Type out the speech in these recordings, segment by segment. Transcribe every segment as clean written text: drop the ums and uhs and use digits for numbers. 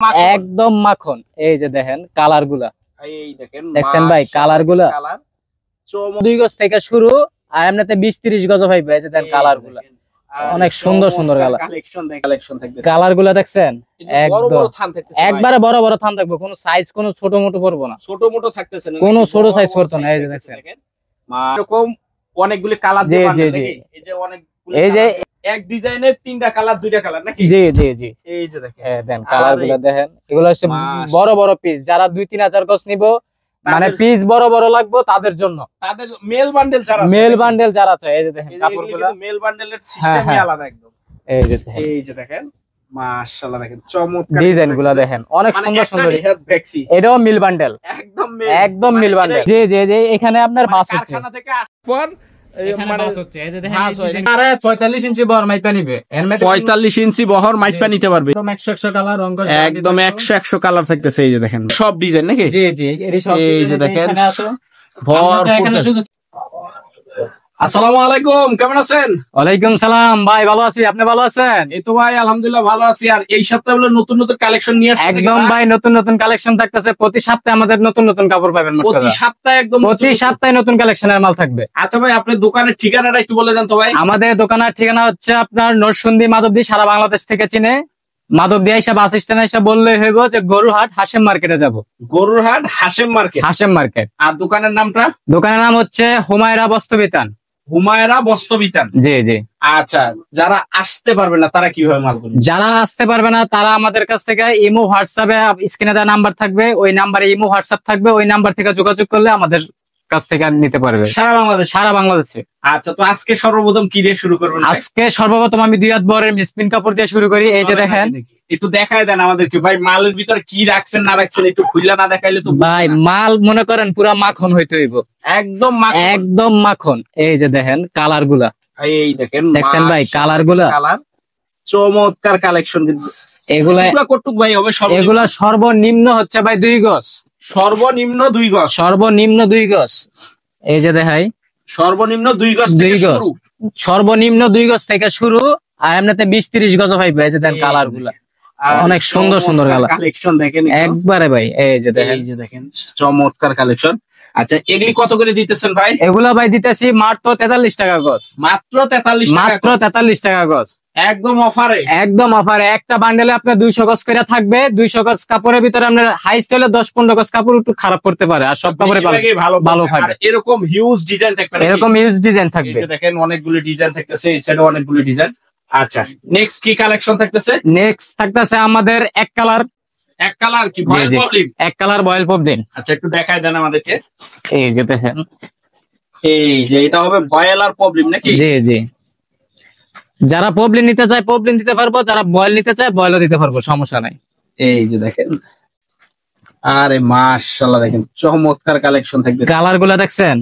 একদম মাখন। এই যে দেখেন কালার গুলা, দেখছেন ভাই কালার গুলা 2 গজ থেকে শুরু আর এমনিতে 20-30 গজ পাইবে। এই যে দেখেন কালার গুলা অনেক সুন্দর সুন্দর কালার গুলা দেখছেন, একবারে বড় বড় থান থাকবে, কোনো সাইজ কোনো ছোট মোটো পড়বো না, ছোট মোটো থাকতেছে না, কোনো ছোট সাইজ পড়তো না। এই যে দেখছেন এরকম অনেকগুলি কালার দিয়ে বানানো নাকি? এই যে অনেকগুলি, এই যে এক ডিজাইনের 3টা কালার 2টা কালার নাকি? জি জি জি। এই যে দেখেন দেন কালার গুলা দেখেন, এগুলো হচ্ছে বড় বড় পিস। যারা 2-3 হাজার গজ নিবো, মানে পিস বড় বড় লাগবে তাদের জন্য, তাদের মেল বান্ডেল যারা মেল বান্ডেল যারা আছে। এই যে দেখেন কাপড়গুলো মেল বান্ডেলের সিস্টেমই আলাদা একদম। এই যে দেখেন মাশাআল্লাহ, দেখেন চমৎকার ডিজাইন গুলা দেখেন, অনেক সুন্দর সুন্দর। এটাও মিল বান্ডেল, একদম মিল বান্ডেল। জি জি জি। এখানে আপনার বাস হচ্ছে, কারখানা থেকে আসপর মানে হচ্ছে। এই যে দেখেন 45 ইঞ্চি বহর মাইপা নিবে, 45 ইঞ্চি বহর মাইপা নিতে পারবে। একদম 100 কালার রং একদম 100 কালার থাকতেছে। এই যে দেখেন সব ডিজাইন নাকি? জি জি। এই যে দেখেন ভরপুর। আসসালামু আলাইকুম, কেমন আছেন? ওয়ালাইকুম সালাম ভাই, ভালো আছি, আপনি ভালো আছেন? এই তো ভাই আলহামদুলিল্লাহ ভালো আছি। আর এই সপ্তাহে হলো নতুন নতুন কালেকশন নিয়ে আসছে একদম ভাই, নতুন নতুন কালেকশন থাকতেছে। প্রতি সপ্তাহে আমাদের নতুন নতুন কাপড় পাবেন, প্রতি সপ্তাহে একদম প্রতি সপ্তাহে নতুন কালেকশনের মাল থাকবে। আচ্ছা ভাই, আপনার দোকানের ঠিকানাটা একটু বলে দেন তো ভাই। আমাদের দোকানের ঠিকানা হচ্ছে আপনার নরসিংদী মাধবদী, সারা বাংলাদেশ থেকে চিনে। মাধবদী আইসা বাস স্ট্যান্ড আইসা বললেই হইব যে গরুরহাট হাশেম মার্কেটে যাব। গরুরহাট হাশেম মার্কেট, হাশেম মার্কেট। আর দোকানের নামটা? দোকানের নাম হচ্ছে হুমায়রা বস্ত্রবিতান। হুমায়রা বস্ত্রবিতান। জি জি। আচ্ছা, যারা আসতে পারবে না তারা কিভাবে মাল করবে? যারা আসতে পারবে না তারা আমাদের কাছ থেকে ইমো হোয়াটসঅ্যাপে স্ক্রিনে দেওয়া নাম্বার থাকবে, ওই নাম্বারে ইমো হোয়াটসঅ্যাপ থাকবে, ওই নাম্বার থেকে যোগাযোগ করলে আমাদের কাছ থেকে নিতে পারবে সারা বাংলাদেশ। সারা বাংলাদেশে। আচ্ছা, তো আজকে সর্বপ্রথম কি দিয়ে শুরু করবেন? আজকে সর্বপ্রথম আমি 2 হাত বহরের মিসপ্রিন্ট কাপড় দিয়ে শুরু করি। এই যে দেখেন, একটু দেখায় দেন আমাদেরকে ভাই, মালের ভিতরে কি রাখছেন না রাখছেন একটু খুললা না দেখাইলে তো। ভাই মাল মনে করেন পুরা মাখন হইতে হইব, একদম একদম মাখন। এই যে দেখেন কালার গুলা, এই দেখেন দেখছেন ভাই কালার গুলা, কালার চমৎকার কালেকশন। এগুলা কটুক ভাই হবে? এগুলা সর্বনিম্ন হচ্ছে ভাই 2 গজ, সর্বনিম্ন 2 গজ, সর্বনিম্ন 2 গজ। এই যে দেখাই, সর্বনিম্ন 2 গজ থেকে শুরু, সর্বনিম্ন 2 গজ থেকে শুরু আর এমনিতে 20-30 গজ পাইবে। এই যে দেখেন কালার গুলা অনেক সুন্দর সুন্দর কালেকশন দেখেন একবারে ভাই। এই যে দেখেন, এই যে দেখেন চমৎকার কালেকশন। আচ্ছা, এগুলি কত করে দিতেছেন ভাই? এগুলা ভাই দিতেছি মাত্র 43 টাকা গজ। মাত্র 43 টাকা? মাত্র 43 টাকা গজ, একদম অফারে, একদম অফারে। একটা বান্ডেলে আপনার 200 গজ করে থাকবে। 200 গজ কাপড়ের ভিতরে আপনার হাইস্ট হলে 10-15 গজ কাপড় একটু খারাপ করতে পারে, আর সব কাপড়ে ভালো থাকবে। এরকম হিউজ ডিজাইন থাকবে, এরকম হিউজ ডিজাইন থাকবে। দেখেন অনেকগুলো ডিজাইন থাকতেছে, এই সাইডে অনেকগুলো ডিজাইন। আচ্ছা, নেক্সট কি কালেকশন থাকতেছে? নেক্সট থাকতেছে আমাদের এক কালার কি ভয়েল প্রবলেম? এক কালার বয়েল প্রবলেম। আচ্ছা, একটু দেখায় দেন আমাদেরকে। এই যে দেখেন, এই যে এটা হবে ভয়েল আর প্রবলেম নাকি? জি জি। যারা প্রবলেম নিতে চায় প্রবলেম দিতে পারবো, যারা বয়েল নিতে চায় বয়েলও দিতে পারবো, সমস্যা নাই। এই যে দেখেন, আরে মাশাআল্লাহ, দেখেন চমৎকার কালেকশন থাকতেছে। কালার গুলা দেখছেন,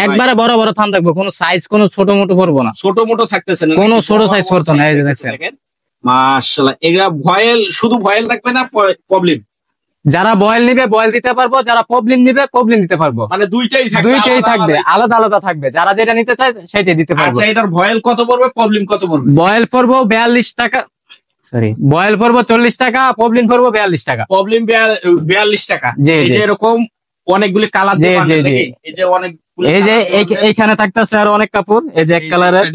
একবারে বড় বড় থান থাকবে, কোনো সাইজ কোনো ছোট মোটো পড়বো না, ছোট মোটো থাকতেছে না, কোনো ছোট সাইজ পড়তো না। এই যে দেখেন মাশাআল্লাহ, এগুলা ভয়েল, শুধু ভয়েল থাকবে না প্রবলেম? যারা বয়েল নিবে বয়েল দিতে পারবো, যারা প্রবলেম নিবে প্রবলেম দিতে পারবো। মানে দুইটাই থাকবে, আলাদা আলাদা থাকবে। যারা যেটা নিতে চায় সেটাই দিতে পারবো। আচ্ছা, এটার ভয়েল কত পড়বে, প্রবলেম কত পড়বে? বয়েল পড়বো 42 টাকা, সরি বয়েল পড়বো 40 টাকা, প্রবলেম পড়বো 42 টাকা। প্রবলেম 42 টাকা। এই যে এরকম অনেকগুলি কালার, এই যে অনেক, এই যে এইখানে থাকতেছে আর অনেক কাপড়। এই যে এক কালারের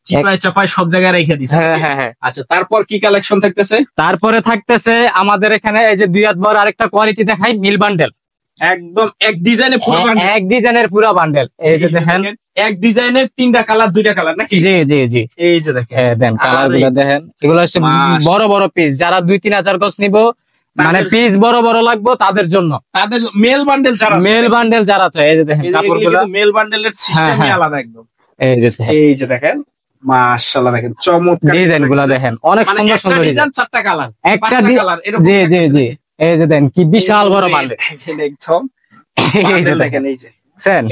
চিপায় চাপায় সব জায়গায় রেখে দিচ্ছে। হ্যাঁ। আচ্ছা, তারপর কি কালেকশন থাকতেছে? তারপরে থাকতেছে আমাদের এখানে এই যে 2 হাত বহর আরেকটা কোয়ালিটি দেখাই, মিল বান্ডেল। একদম এক ডিজাইনের পুরো বান্ডেল, এক ডিজাইনের পুরো বান্ডেল। এই যে দেখেন, এক ডিজাইনের 3টা কালার 2টা কালার নাকি? জি জি জি। এই যে দেখেন, দেন কালার গুলো দেখেন, এগুলো হচ্ছে বড় বড় পিস। যারা 2-3 হাজার গজ নিবো, মানে পিস বড় বড় লাগবে তাদের জন্য, তাদের মেল বান্ডেল যারা, মেল বান্ডেল যারা চায়। এই যে দেখেন কাপড়গুলো, মেল বান্ডেলের সিস্টেমই আলাদা একদম। এই যে দেখেন মাশাআল্লাহ, দেখেন চমৎকার ডিজাইন গুলা দেখেন, অনেক সুন্দর সুন্দর ডিজাইন। 4টা কালার, একটা জি জি জি। এই যে দেখেন কি বিশাল বড় বান্ডেল। এই যে দেখেন, এই যে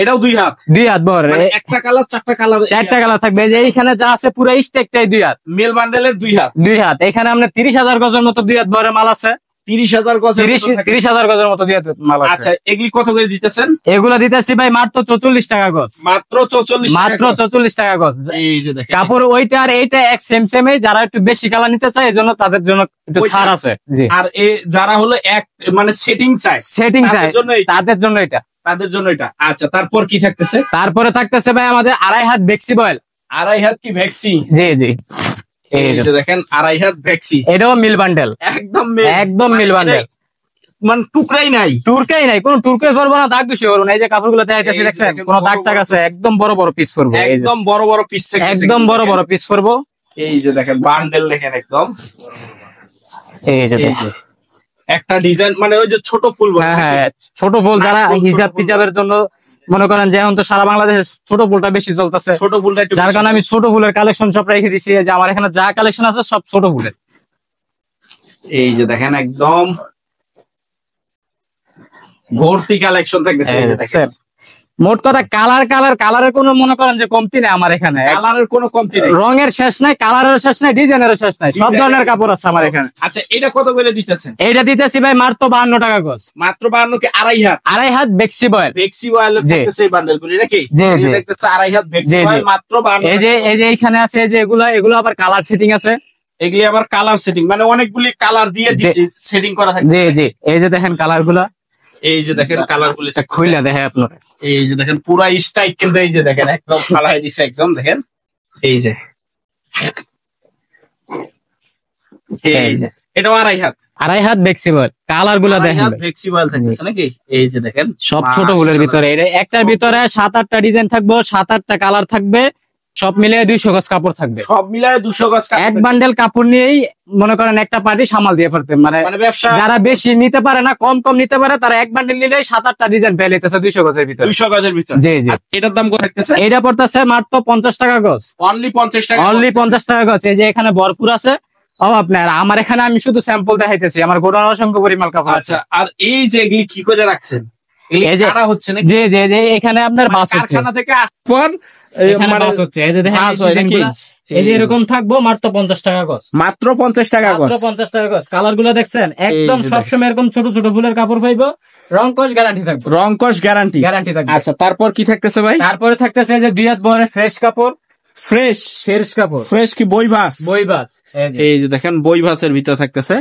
এটাও 2 হাত, 2 হাত বহর। একটা কালার 4টা কালার, 4টা কালার থাকবে। যে এইখানে যা আছে পুরো স্টেকটাই 2 হাত, মেল বান্ডেলের 2 হাত। 2 হাত। এখানে আপনার 30,000 গজের মতো 2 হাত বহরের মাল আছে। 30,000 গজ, 30,000 গজের মতো দিয়ে মাল আছে। আচ্ছা, এগুলি কত করে দিতেছেন? এগুলা দিতেছি ভাই মাত্র 44 টাকা গজ, মাত্র 44 মাত্র 44 টাকা গজ। এই যে দেখেন কাপড় ওইটা আর এইটা এক সেম সেমই, যারা একটু বেশি কালার নিতে চায় এজন্য তাদের জন্য একটু ছাড় আছে। জি, আর যারা হলো এক মানে সেটিং চায়, সেটিং চাই তাদের জন্য এটা। তাদের জন্য এটা। তাদের জন্য এটা। আচ্ছা, তারপর কি থাকতেছে? তারপরে থাকতেছে ভাই আমাদের 2.5 হাত বেক্সি বয়েল। 2.5 হাত কি ভ্যাক্সি? জি জি, এই যে দেখেন 2.5 হাত ভ্যাক্সি, এটাও মিল বান্ডেল, একদম মিল বান্ডেল, মানে টুকরাই নাই, টুরকাই নাই, কোন টুরকে করবো না, দাগ বেশি করবো না। এই যে কাপড়গুলো দেখাইতেছি দেখছেন, কোন দাগ টাগ আছে, একদম বড় বড় পিস পরবো, একদম বড় বড় পিস থাকে, একদম বড় বড় পিস পরবো। এই যে দেখেন বান্ডেল দেখেন একদম। এই যে দেখেন একটা ডিজাইন মানে ওই যে ছোট ফুল, হ্যাঁ হ্যাঁ, ছোট ফুল যারা হিজাব টিজাবের জন্য মনে করেন যে এখন তো সারা বাংলাদেশে ছোট ফুলটা বেশি চলতেছে, ছোট ফুলটা একটু যার কারণে আমি ছোট ফুলের কালেকশন সব রেখে দিছি। যে আমার এখানে যা কালেকশন আছে সব ছোট ফুলের। এই যে দেখেন একদম ভর্তি কালেকশন থাকতেছে। এই যে দেখেন মোট কথা কালার কালার কালারের কোনো মনে করেন যে কমতি নেই আমার এখানে, কালারের কোনো কমতি নেই, রঙের শেষ নাই, কালারের শেষ নাই, ডিজাইনের শেষ নাই, সব ধরনের কাপড় আছে আমার এখানে। আচ্ছা, এটা কত করে দিতেছেন? এইটা দিতেছি ভাই মাত্র 52 টাকা গজ, মাত্র 52 কি 2.5 হাত? 2.5 হাত বেক্সি বয়েল, ভ্যাক্সি বয়েল থাকতেছে এই বান্ডেলগুলি নাকি? জি এই জি, দেখতেছে 2.5 হাত ভ্যাক্সি বয়েল মাত্র 52। এই যে এইখানে আছে, এই যে এগুলো আবার কালার সেটিং আছে, এগুলি আবার কালার সেটিং মানে অনেকগুলি কালার দিয়ে সেটিং করা থাকে। জি জি, এই যে দেখেন কালার গুলা, এই যে দেখেন কালার গুলি খুইলা দেখে আপনার, এই যে দেখেন পুরা স্টাইক কিন্তু এই যে দেখেন একদম ফালাই দিছে একদম দেখেন। এই যে এই যে এটাও 2.5 হাত, 2.5 হাত বেক্সি বয়েল, কালার গুলা দেখেন ভ্যাক্সি বয়েল থাকতেছে নাকি? এই যে দেখেন সব ছোট ফুলের ভিতরে, একটার ভিতরে 7-8টা ডিজাইন থাকবে, 7-8টা কালার থাকবে, সব মিলিয়ে 200 গজ কাপড় থাকবে, সব মিলায় 200 গজ কাপড়। এক বান্ডেল কাপড় নিয়েই মনে করেন একটা পার্টি সামাল দিয়ে ফেলতে, মানে ব্যবসা যারা বেশি নিতে পারে না, কম কম নিতে পারে, তারা এক বান্ডেল নিলেই 7-8টা ডিজাইন পেয়ে নিতেছে 200 গজের ভিতরে। 200 গজের ভিতর। জি জি, এটার দাম কত থাকতেছে? এটা পড়তেছে মাত্র 50 টাকা গজ, অনলি 50 টাকা, অনলি 50 টাকা গজ। এই যে এখানে ভরপুর আছে আপনার, আমার এখানে আমি শুধু স্যাম্পল দেখাইতেছি, আমার গোডাউন অসংখ্য পরিমাণ কাপড় আছে। আচ্ছা, আর এই যে এগুলি কি করে রাখছেন? এই যে কাটা হচ্ছে নাকি? জি জি, এখানে আপনার বাস হচ্ছে, কারখানা থেকে আসবার এখানে বাস হচ্ছে। এই যে দেখেন এই যে এরকম থাকবো মাত্র 50 টাকা গজ, মাত্র 50 টাকা গজ, মাত্র 50 টাকা গজ। কালার গুলো দেখছেন একদম সবসময় এরকম ছোট ছোট ফুলের কাপড় পাইবো, রং কস গ্যারান্টি থাকবে, রং কস গ্যারান্টি থাকবে। আচ্ছা, তারপর কি থাকতেছে ভাই? তারপরে থাকতেছে যে 2 হাত বহরের ফ্রেশ কাপড়, ফ্রেশ কাপড়, ফ্রেশ কি বই ভাস? এই যে দেখেন বই ভাসের ভিতরে থাকতেছে,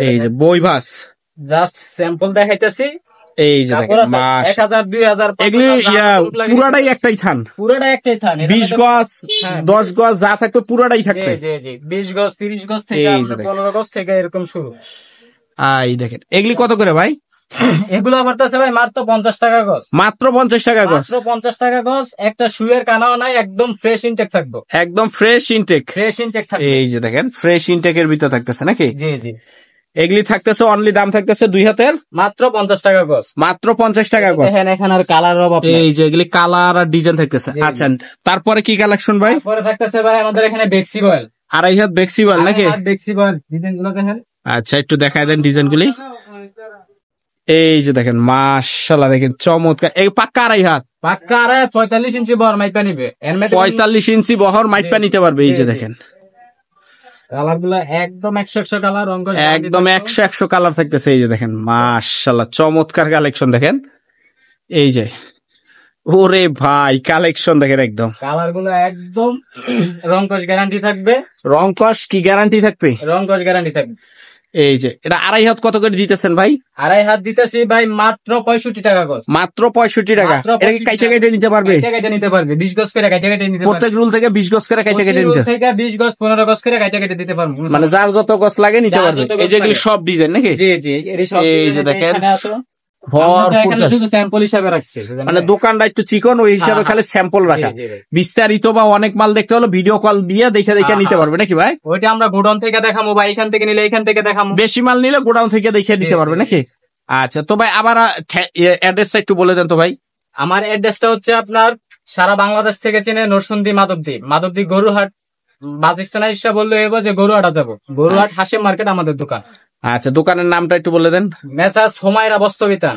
এই যে বই ভাস, জাস্ট স্যাম্পল দেখাইতেছি। এই যে দেখেন 1000 2000 এগুলি পুরাটাই একটাই থান, পুরোটা একটাই থান, 20 গজ 10 গজ যা থাকবে পুরাটাই থাকবে। জি জি, 20 গজ 30 গজ থেকে 15 গজ থেকে এরকম শুরু। এই দেখেন এগুলি কত করে ভাই? এগুলো আমার কাছে ভাই মাত্র 50 টাকা গজ, মাত্র 50 টাকা গজ, মাত্র 50 টাকা গজ। একটা শুয়ের কানাও নাই, একদম ফ্রেশ ইনটেক থাকবে, একদম ফ্রেশ ইনটেক থাকবে। এই যে দেখেন ফ্রেশ ইনটেকের ভিতর থাকতেছে নাকি? জি জি, এগুলি থাকতেছে অনলি দাম থাকতেছে 2 হাতের মাত্র 50 টাকা গজ, মাত্র 50 টাকা গজ। দেখেন এখানে আর কালার অভাব নাই, এই যে এগুলি কালার আর ডিজাইন থাকতেছে। আচ্ছা, তারপরে কি কালেকশন ভাই? তারপরে থাকতেছে ভাই আমাদের এখানে বেক্সি বয়েল, 2.5 হাত বেক্সি বয়েল নাকি? বেক্সি বয়েল ডিজাইন গুলো দেখেন। আচ্ছা, একটু দেখায় দেন ডিজাইন গুলি। এই যে দেখেন মাশাআল্লাহ, দেখেন চমৎকার। এই পাক্কা 2.5 হাত, পাক্কা 45 ইঞ্চি বহর মাইপা নিবে, 45 ইঞ্চি বহর মাইপা নিতে পারবে। এই যে দেখেন কালার গুলো একদম 100 কালার, রং একদম 100 কালার থাকতেছে। এই যে দেখেন মাশাআল্লাহ চমৎকার কালেকশন দেখেন। এই যে ওরে ভাই কালেকশন দেখেন, একদম কালার গুলো একদম রং কস গ্যারান্টি থাকবে, রং কস কি গ্যারান্টি থাকবে? রং কস গ্যারান্টি থাকবে। এই যে এটা 2.5 হাত কত করে দিতেছেন ভাই? 2.5 হাত দিতেছি ভাই মাত্র 65 টাকা গজ, মাত্র 65 টাকা। এটা কি কাইটা কাইটা নিতে পারবে? কাইটা নিতে পারবে, 20 গজ করে কাইটা কাইটা নিতে পারবে, প্রত্যেক রুল থেকে 20 গজ করে কাইটা কাইটা নিতে, থেকে 20 গজ 15 গজ করে কাইটা কাইটা দিতে পারবো, মানে যার যত গজ লাগে নিতে পারবে। এই যে এগুলি সব ডিজাইন নাকি? জি জি, এই সব এই যে দেখেন শুধু স্যাম্পল হিসাবে রাখছে, মানে দোকানটা একটু চিকন, ওই হিসাবে খালি স্যাম্পল রাখা। বিস্তারিত বা অনেক মাল দেখতে হলে ভিডিও কল দিয়ে দেখে দেখে নিতে পারবে নাকি ভাই? ওইটা আমরা গোডাউন থেকে দেখাবো, বা এখান থেকে নিলে এখান থেকে দেখাবো, বেশি মাল নিলে গোডাউন থেকে দেখে নিতে পারবে নাকি? আচ্ছা, তো ভাই আবার অ্যাড্রেসটা একটু বলে দেন তো ভাই। আমার অ্যাড্রেসটা হচ্ছে আপনার সারা বাংলাদেশ থেকে চেনে নরসিংদী মাধবদী গরুহাট বাস স্ট্যান্ড এসে বললে এবো যে গরুহাটা যাবো, গরুহাট হাসিম মার্কেট আমাদের দোকান। আচ্ছা, দোকানের নামটা একটু বলে দেন। মেসাজ হুমায়রা বস্ত্র বিতান।